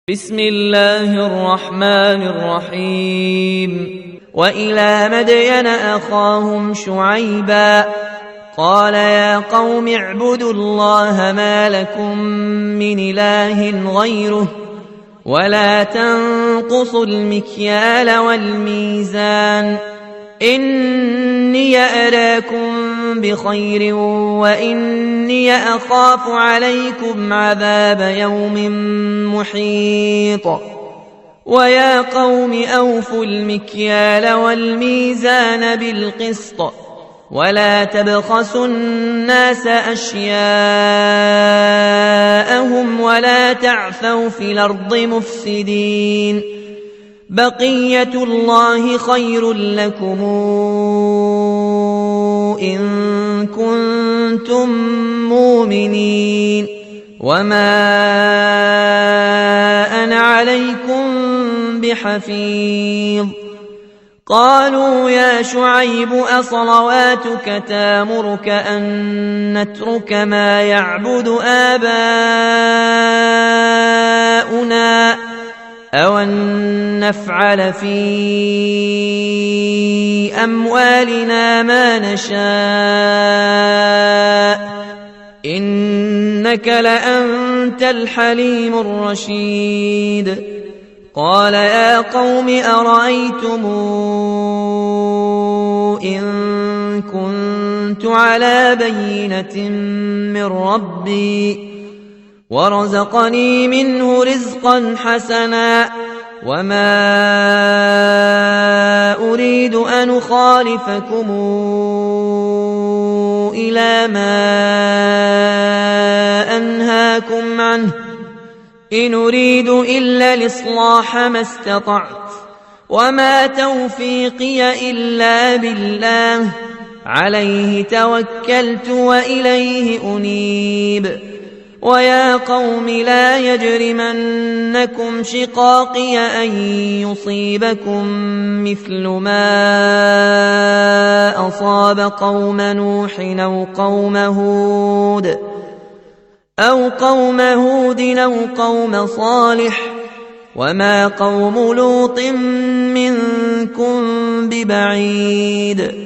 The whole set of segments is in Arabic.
بسم الله الرحمن الرحيم وإلى مدين أخاهم شعيبا قال يا قوم اعبدوا الله ما لكم من إله غيره ولا تنقصوا المكيال والميزان إني أراكم بخير وإني أخاف عليكم عذاب يوم محيط ويا قوم أوفوا المكيال والميزان بالقسط ولا تبخسوا الناس أشياءهم ولا تعثوا في الأرض مفسدين بقية الله خير لكم إن كنتم مؤمنين وما أنا عليكم بحفيظ قالوا يا شعيب أصلواتك تامرك أن نترك ما يعبد آباؤنا أو أن نفعل في أموالنا ما نشاء إنك لأنت الحليم الرشيد قال يا قوم أرأيتم إن كنت على بينة من ربي ورزقني منه رزقا حسنا وما أريد أن أخالفكم إلى ما أنهاكم عنه إن أريد إلا الإصلاح ما استطعت وما توفيقي إلا بالله عليه توكلت وإليه أنيب ويا قوم لا يجرمنكم شقاقي أن يصيبكم مثل ما أصاب قوم نوح أو قوم هود أو قوم صالح وما قوم لوط منكم ببعيد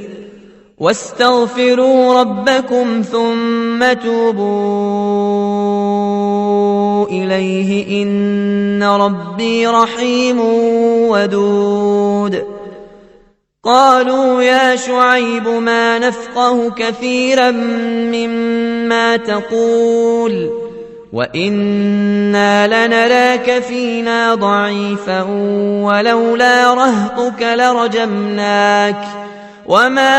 واستغفروا ربكم ثم توبوا إليه إن ربي رحيم ودود قالوا يا شعيب ما نفقه كثيرا مما تقول وإنا لنراك فينا ضعيفا ولولا رهطك لرجمناك وما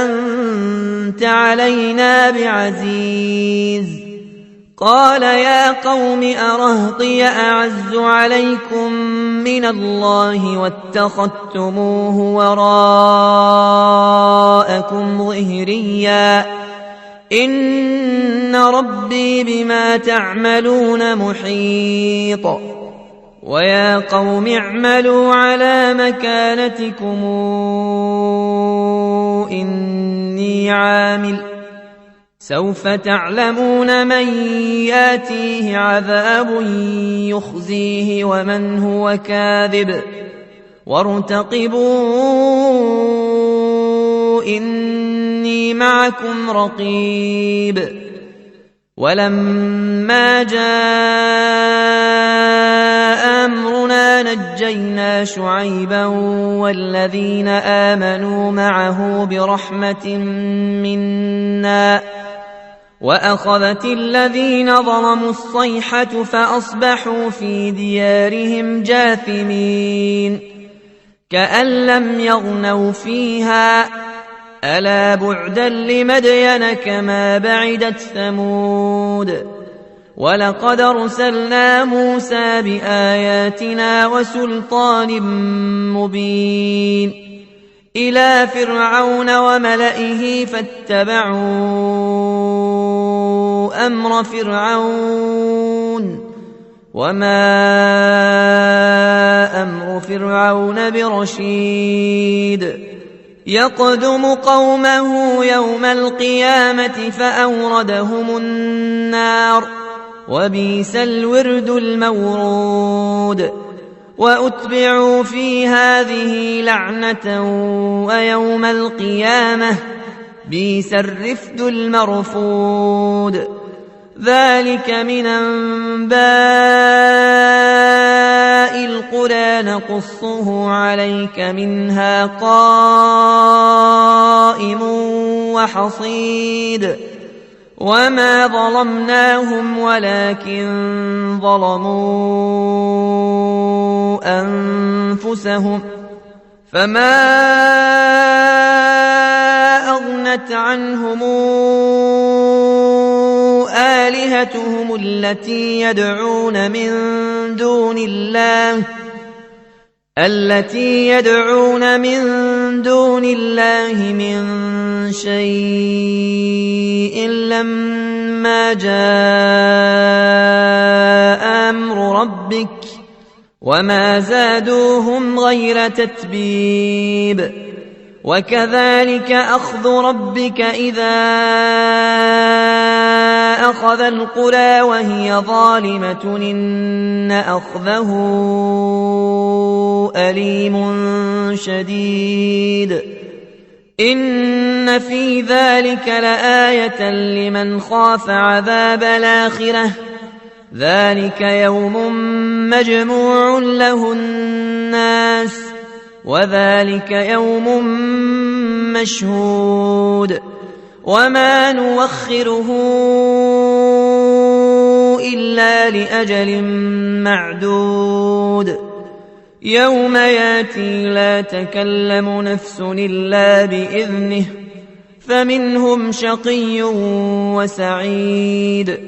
أنت علينا بعزيز قال يا قوم أرهطي أعز عليكم من الله واتخذتموه وراءكم ظهريا إن ربي بما تعملون محيط ويا قوم اعملوا على مكانتكم إني عامل سوف تعلمون من ياتيه عذاب يخزيه ومن هو كاذب وارتقبوا إني معكم رقيب ولما جاء أمرنا نجينا شعيبا والذين آمنوا معه برحمة منا وأخذت الذين ظلموا الصيحة فأصبحوا في ديارهم جاثمين كأن لم يغنوا فيها ألا بعدا لمدين كما بعدت ثمود ولقد أرسلنا موسى بآياتنا وسلطان مبين إلى فرعون وملئه فاتبعوا أمر فرعون وما أمر فرعون برشيد يقدم قومه يوم القيامة فأوردهم النار وبئس الورد المورود وأتبعوا في هذه لعنة ويوم القيامة بئس الرفد المرفود ذلك من أنباء القرى نقصه عليك منها قائم وحصيد وما ظلمناهم ولكن ظلموا أنفسهم فما أغنت عنهم آلهتهم التي يدعون من دون الله من شيء لما جاء أمر ربك وما زادوهم غير تتبيب وكذلك أخذ ربك إذا أخذ القرى وهي ظالمة إن أخذه أليم شديد إن في ذلك لآية لمن خاف عذاب الآخرة ذلك يوم مجموع له الناس وذلك يوم مشهود وما نوخره إلا لأجل معدود يوم ياتي لا تكلم نفس إلا بإذنه فمنهم شقي وسعيد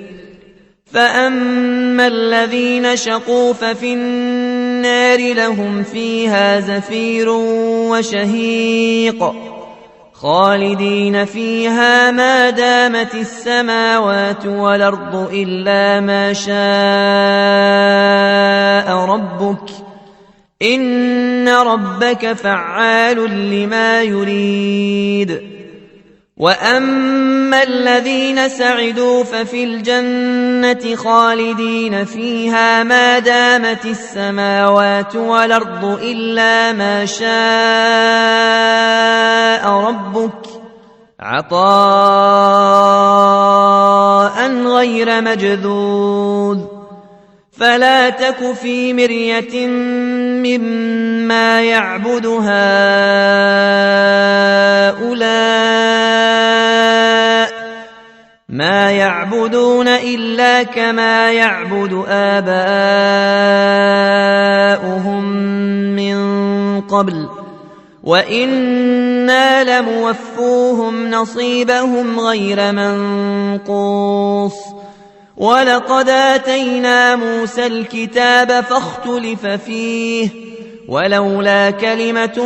فأما الذين شقوا ففي النار لهم فيها زفير وشهيق خالدين فيها ما دامت السماوات والأرض إلا ما شاء ربك إن ربك فعال لما يريد وأما الذين سعدوا ففي الجنة خالدين فيها ما دامت السماوات والأرض إلا ما شاء ربك عطاء غير مجذوذ فلا تك في مرية مما يعبد هؤلاء ما يعبدون إلا كما يعبد آباؤهم من قبل وإنا لموفوهم نصيبهم غير منقوص ولقد آتينا موسى الكتاب فاختلف فيه ولولا كلمة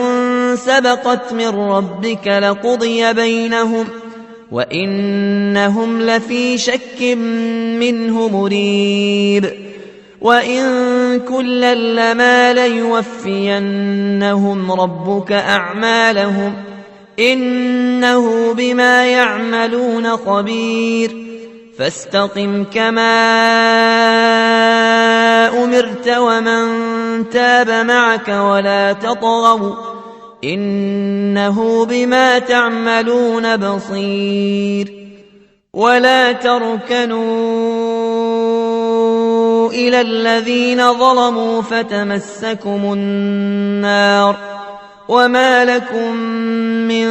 سبقت من ربك لقضي بينهم وإنهم لفي شك منه مريب وإن كلا لما ليوفينهم ربك أعمالهم إنه بما يعملون خبير فاستقم كما أمرت ومن تاب معك ولا تطغوا إنه بما تعملون بصير ولا تركنوا إلى الذين ظلموا فتمسكم النار وما لكم من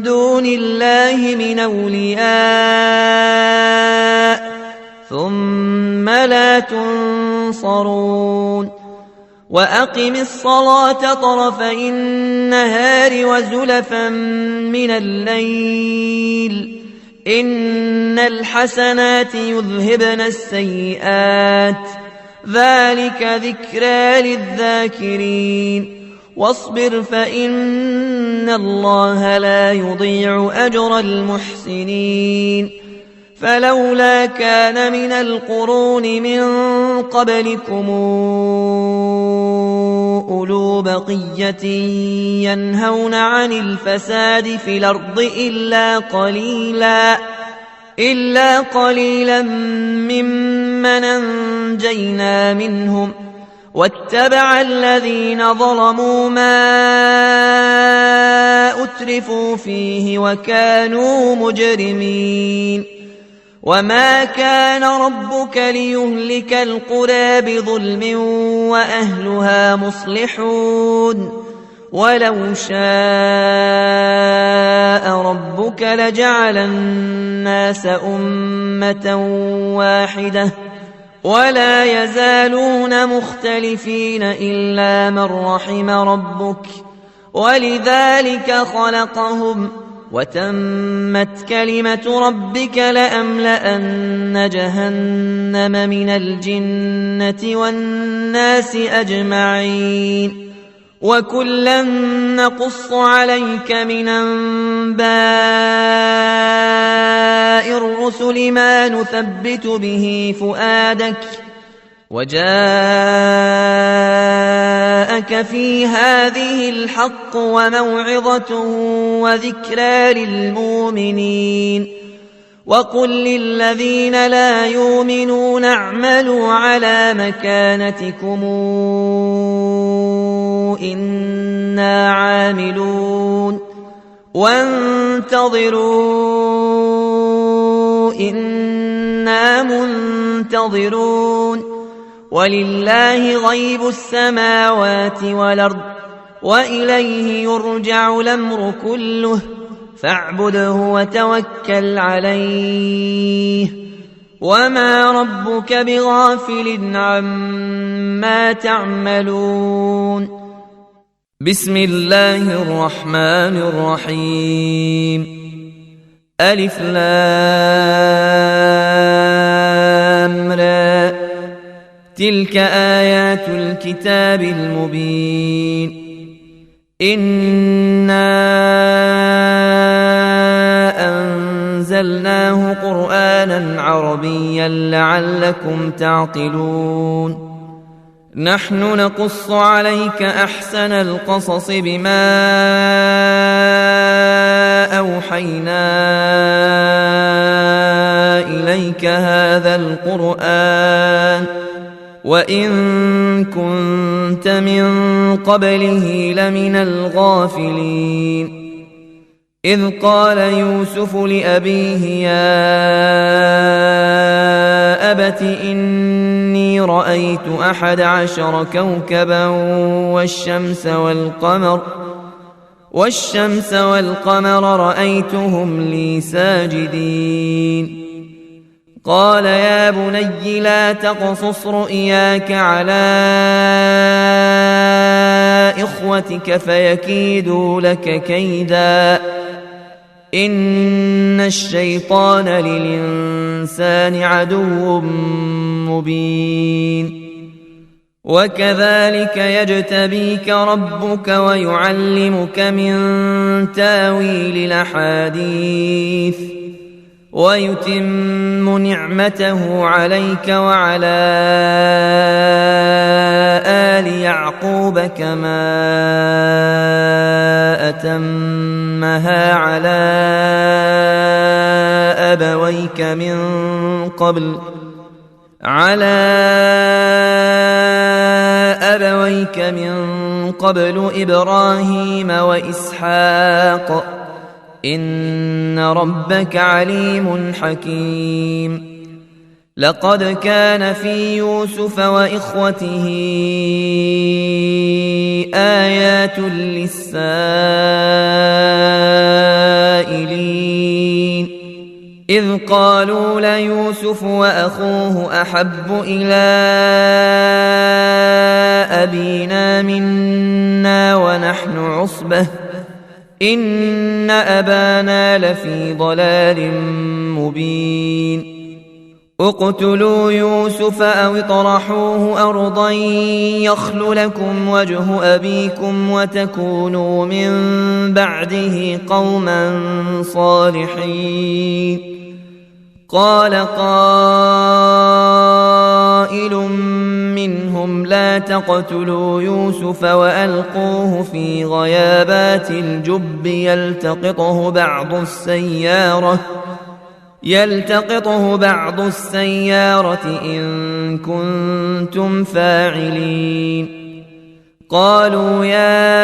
دون الله من أولياء ثم لا تنصرون وأقم الصلاة طرفي النهار وزلفا من الليل إن الحسنات يذهبن السيئات ذلك ذكرى للذاكرين واصبر فإن الله لا يضيع أجر المحسنين فلولا كان من القرون من قبلكم أولو بقية ينهون عن الفساد في الأرض إلا قليلا ممن أنجينا منهم واتبع الذين ظلموا ما أترفوا فيه وكانوا مجرمين وما كان ربك ليهلك القرى بظلم وأهلها مصلحون ولو شاء ربك لجعل الناس أمة واحدة ولا يزالون مختلفين إلا من رحم ربك ولذلك خلقهم وتمت كلمة ربك لأملأن جهنم من الجنة والناس أجمعين وكلا نقص عليك من أنباء الرسل ما نثبت به فؤادك وجاءك في هذه الحق وموعظة وذكرى للمؤمنين وقل للذين لا يؤمنون اعملوا على مكانتكم إنا عاملون وانتظروا إنا منتظرون ولله غيب السماوات والأرض وإليه يرجع الأمر كله فاعبده وتوكل عليه وما ربك بغافل عما تعملون بسم الله الرحمن الرحيم ألف لام را تلك آيات الكتاب المبين إنا أنزلناه قرآنا عربيا لعلكم تعقلون نحن نقص عليك أحسن القصص بما أوحينا إليك هذا القرآن وإن كنت من قبله لمن الغافلين إذ قال يوسف لأبيه يا أبت إني رأيت 11 كوكبا والشمس والقمر رأيتهم لي ساجدين قال يا بني لا تقصص رؤياك على إخوتك فيكيدوا لك كيدا إن الشيطان للإنسان عدو مبين وكذلك يجتبيك ربك ويعلمك من تاويل الأحاديث ويتم نعمته عليك وعلى آل يعقوب كما أتمها على أبويك من قبل إبراهيم وإسحاق إن ربك عليم حكيم لقد كان في يوسف وإخوته آيات للسائلين إذ قالوا ليوسف وأخوه أحب إلى أبينا منا ونحن عصبة إن أبانا لفي ضلال مبين اقتلوا يوسف أو اطرحوه أرضا يخل لكم وجه أبيكم وتكونوا من بعده قوما صالحين قال قائل منهم لا تقتلوا يوسف وألقوه في غيابات الجب يلتقطه بعض السيارة يلتقطه بعض السيارة إن كنتم فاعلين. قالوا يا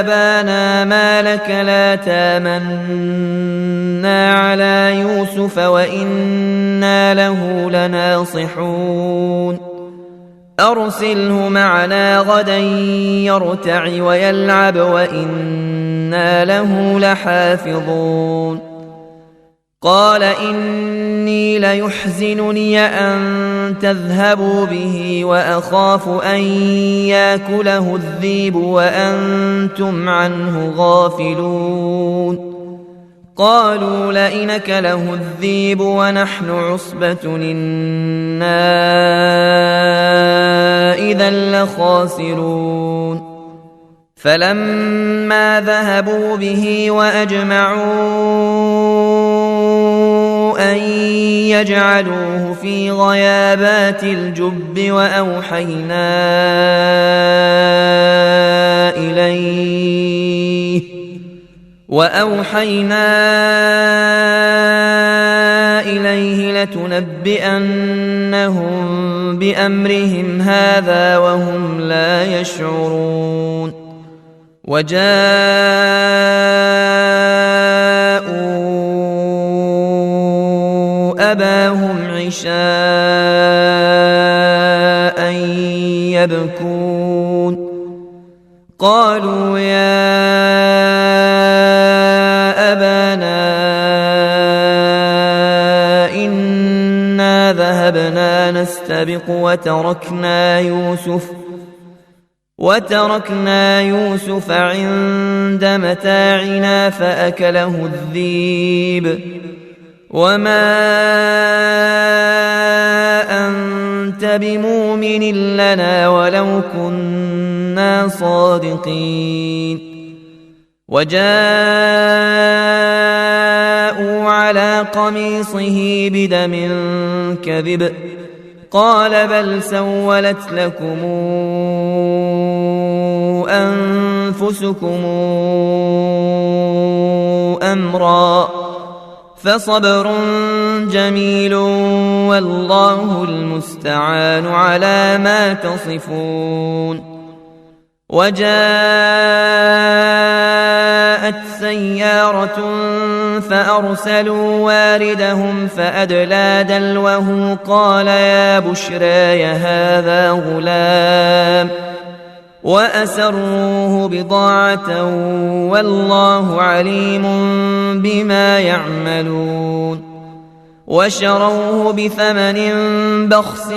أبانا ما لك لا تامنا على يوسف وإنا له لناصحون أرسله معنا غدا يرتع ويلعب وإنا له لحافظون. قال إني ليحزنني أن تذهبوا به وأخاف أن يأكله الذئب وأنتم عنه غافلون. قالوا لئن أكله الذئب ونحن عصبة إنا إذا لخاسرون. فلما ذهبوا به وأجمعوا أن يجعلوه في غيابات الجب وأوحينا إليه لتنبئنهم بأمرهم هذا وهم لا يشعرون. وجاءوا أباهم عشاء يبكون. قالوا يا أبانا إنا ذهبنا نستبق وتركنا يوسف عند متاعنا فأكله الذئب وما أنت بمؤمن لنا ولو كنا صادقين. وجاءوا على قميصه بدم كذب قال بل سولت لكم أنفسكم أمرا فصبر جميل والله المستعان على ما تصفون. وجاءت سيارة فأرسلوا واردهم فأدلى دلوه قال يا بشرى هذا غلام وأسروه بضاعة والله عليم بما يعملون. وشروه بثمن بخس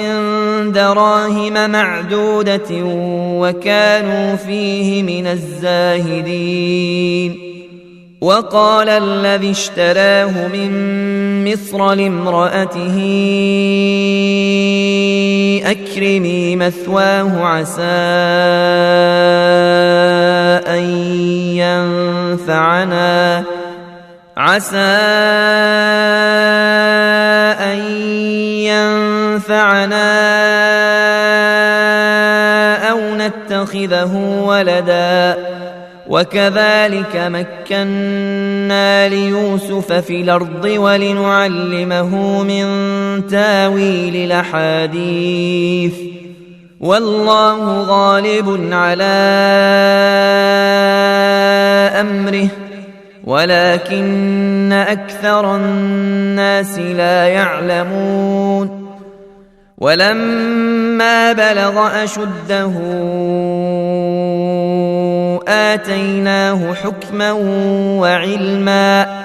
دراهم معدودة وكانوا فيه من الزاهدين. وقال الذي اشتراه من مصر لامرأته أكرمي مثواه عسى أن ينفعنا أو نتخذه ولدا وكذلك مكنا ليوسف في الأرض ولنعلمه من تاويل الأحاديث والله غالب على أمره ولكن أكثر الناس لا يعلمون. ولما بلغ أشده آتيناه حكما وعلما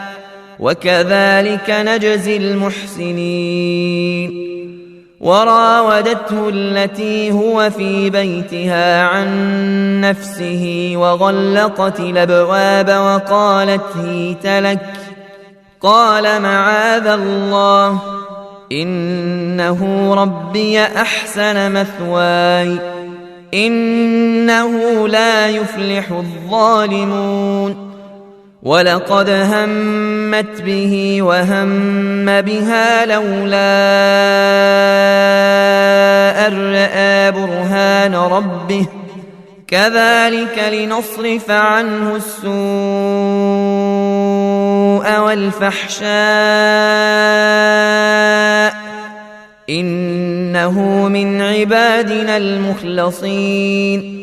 وكذلك نجزي المحسنين. وراودته التي هو في بيتها عن نفسه وغلقت الأبواب وقالت هيت لك قال معاذ الله إنه ربي أحسن مثواي إنه لا يفلح الظالمون. ولقد همت به وهم بها لولا أن رأى برهان ربه كذلك لنصرف عنه السوء والفحشاء إنه من عبادنا المخلصين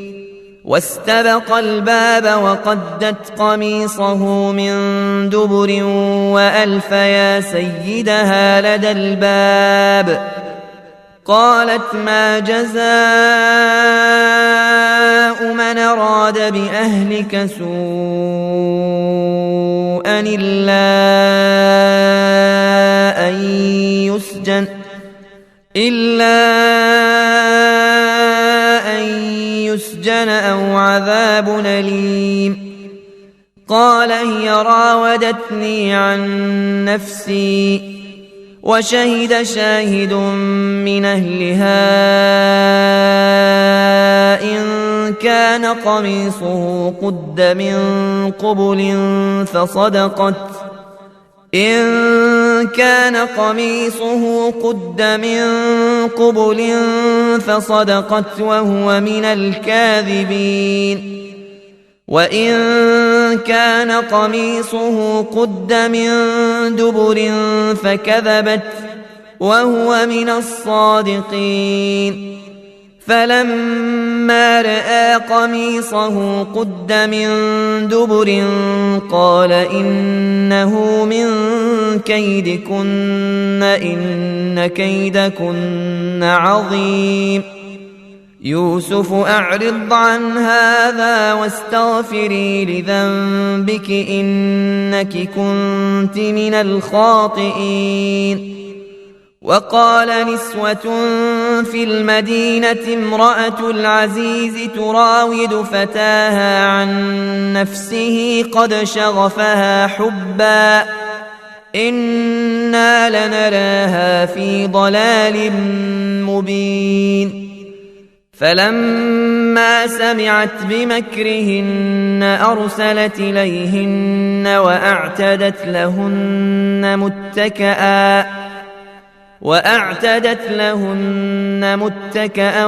واستبق الباب وقدت قميصه من دبر وألف يا سيدها لدى الباب قالت ما جزاء من أراد بأهلك سوءا إلا أن يسجن أو عذاب أليم قال هي راودتني عن نفسي وشهد شاهد من أهلها إن كان قميصه قد من قبل فصدقت وهو من الكاذبين وإن كان قميصه قد من دبر فكذبت وهو من الصادقين فلما رأى قميصه قد من دبر قال إنه من كيدكن إن كيدكن عظيم يوسف أعرض عن هذا واستغفري لذنبك إنك كنت من الخاطئين وقال نسوة في المدينة امرأة العزيز تراود فتاها عن نفسه قد شغفها حبا إنا لنراها في ضلال مبين فلما سمعت بمكرهن أرسلت إليهن وأعتدت لهن متكئا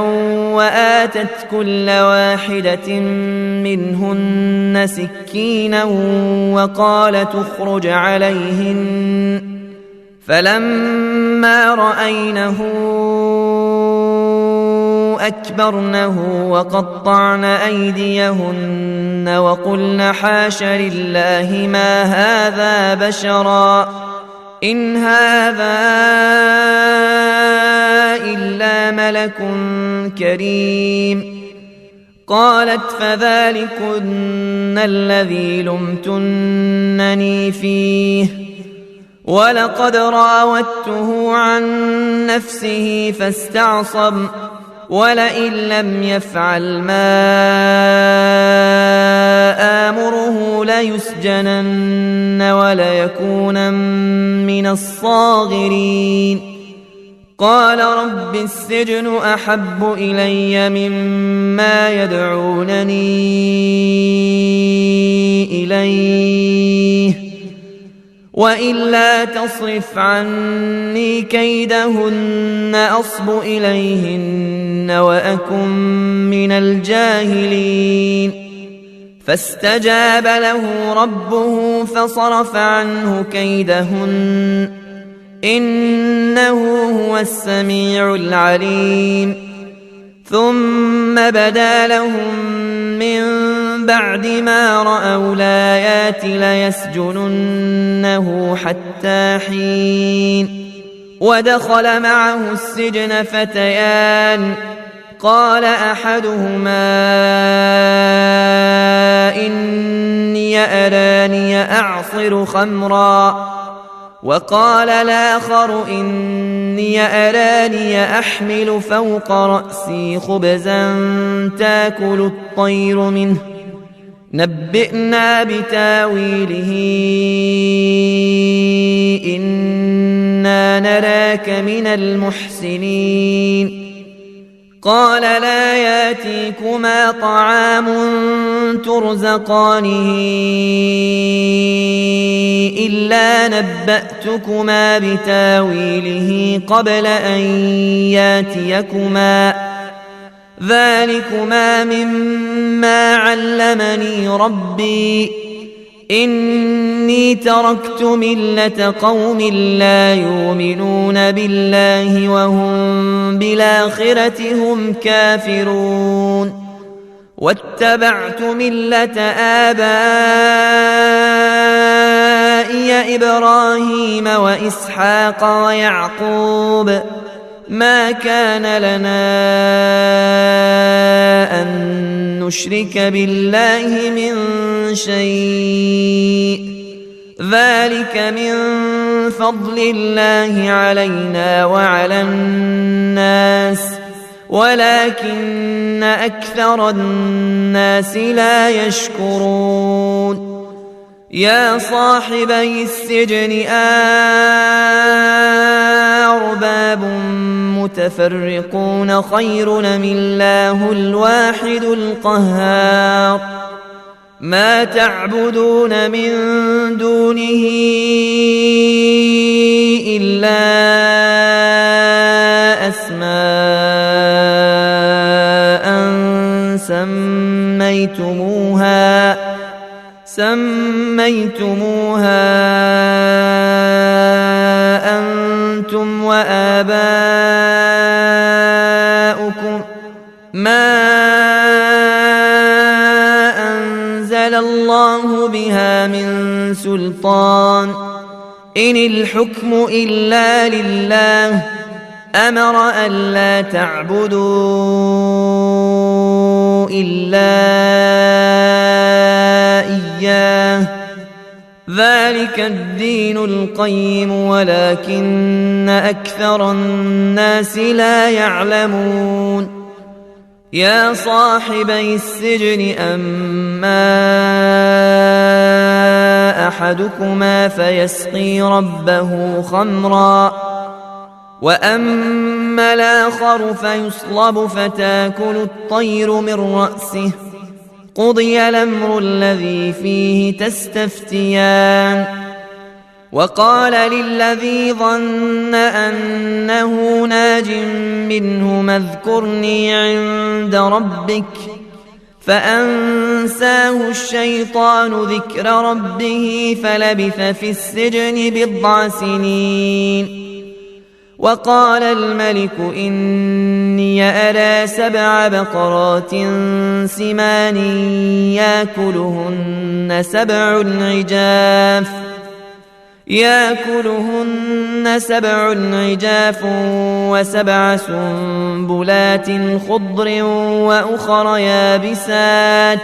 وآتت كل واحدة منهن سكينا وقالت اخرج عليهن فلما رأينه أكبرنه وقطعن أيديهن وقلن حاش لله ما هذا بشرا إن هذا إلا ملك كريم قالت فذلكن الذي لمتنني فيه ولقد راودته عن نفسه فاستعصم ولئن لم يفعل ما آمره ليسجنن وليكونن من الصاغرين قال رب السجن أحب إلي مما يدعونني إليه وإلا تصرف عني كيدهن أصب إليهن وأكن من الجاهلين فاستجاب له ربه فصرف عنه كيدهن إنه هو السميع العليم ثم بدا لهم من بعد ما رأوا الآيات ليسجننه حتى حين ودخل معه السجن فتيان قال أحدهما إني أراني أعصر خمرا وقال الآخر إني أراني أحمل فوق رأسي خبزا تاكل الطير منه نبئنا بتاويله إنا نراك من المحسنين قال لا ياتيكما طعام ترزقانه إلا نبأتكما بتاويله قبل أن ياتيكما ذلكما مما علمني ربي إني تركت ملة قوم لا يؤمنون بالله وهم بالآخرة هم كافرون واتبعت ملة آبائي إبراهيم وإسحاق ويعقوب ما كان لنا أن نشرك بالله من شيء ذلك من فضل الله علينا وعلى الناس ولكن أكثر الناس لا يشكرون يا صاحبي السجن أرباب متفرقون خير أم الله الواحد القهار ما تعبدون من دونه إلا أسماء سميتموها أنتم وآباؤكم ما أنزل الله بها من سلطان إن الحكم إلا لله أمر ألا تعبدوا إلا إياه ذلك الدين القيم ولكن أكثر الناس لا يعلمون يا صاحبي السجن أما أحدكما فيسقي ربه خمرا وأما الآخر فيصلب فتاكل الطير من رأسه قضي الأمر الذي فيه تستفتيان وقال للذي ظن أنه ناج منهما اذكرني عند ربك فأنساه الشيطان ذكر ربه فلبث في السجن 9 سنين وقال الملك إني أرى 7 بقرات سمان يأكلهن 7 عجاف و7 سنبلات خضر وأخر يابسات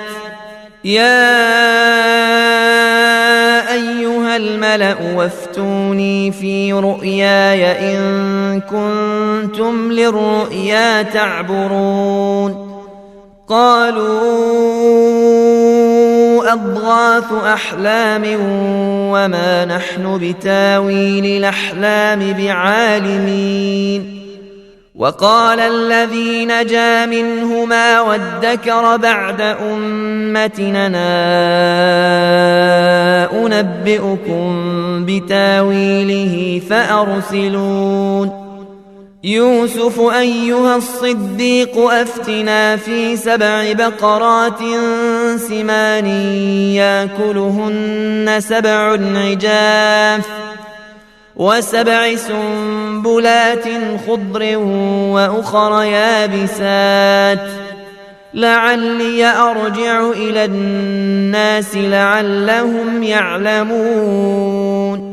يا أيها الملأ وافتوني في رؤياي إن كنتم للرؤيا تعبرون قالوا أضغاث أحلام وما نحن بتاويل الأحلام بعالمين وقال الذي نجا منهما وادكر بعد أمتنا أنبئكم بتاويله فأرسلون يوسف أيها الصديق أفتنا في 7 بقرات سمان يأكلهن 7 عجاف و7 سنبلات خضر وأخر يابسات لعلي أرجع إلى الناس لعلهم يعلمون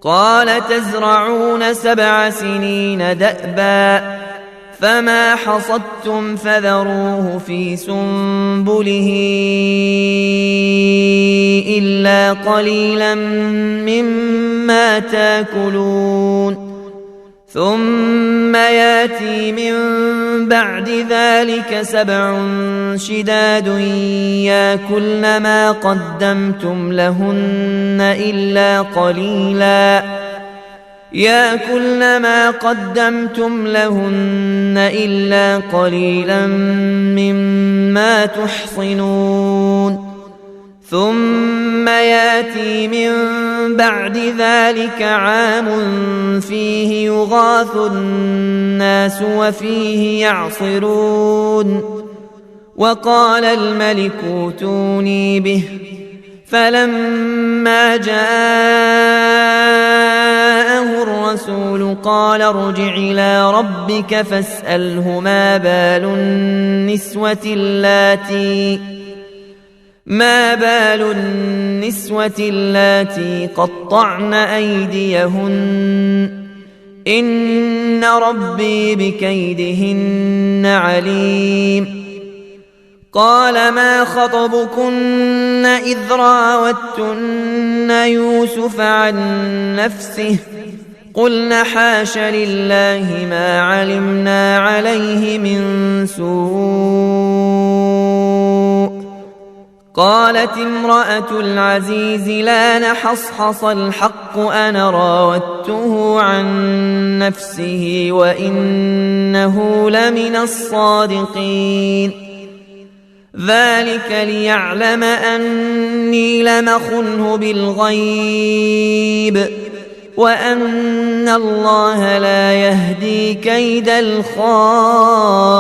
قال تزرعون 7 سنين دأبا فما حصدتم فذروه في سنبله إلا قليلا مما تاكلون ثم ياتي من بعد ذلك 7 شداد ياكلن ما قدمتم لهن إلا قليلا مما تحصنون ثم ياتي من بعد ذلك عام فيه يغاث الناس وفيه يعصرون وقال الملك ائتوني به فلما جاءه الرسول قال ارجع إلى ربك فاسأله ما بال النسوة اللاتي قطعن أيديهن إن ربي بكيدهن عليم. قال ما خطبكن إذ راوتن يوسف عن نفسه قلن حاش لله ما علمنا عليه من سوء. قالت امرأة العزيز لا نحصحص الحق أنا راودته عن نفسه وإنه لمن الصادقين. ذلك ليعلم أني لم أخنه بالغيب وأن الله لا يهدي كيد الخائنين.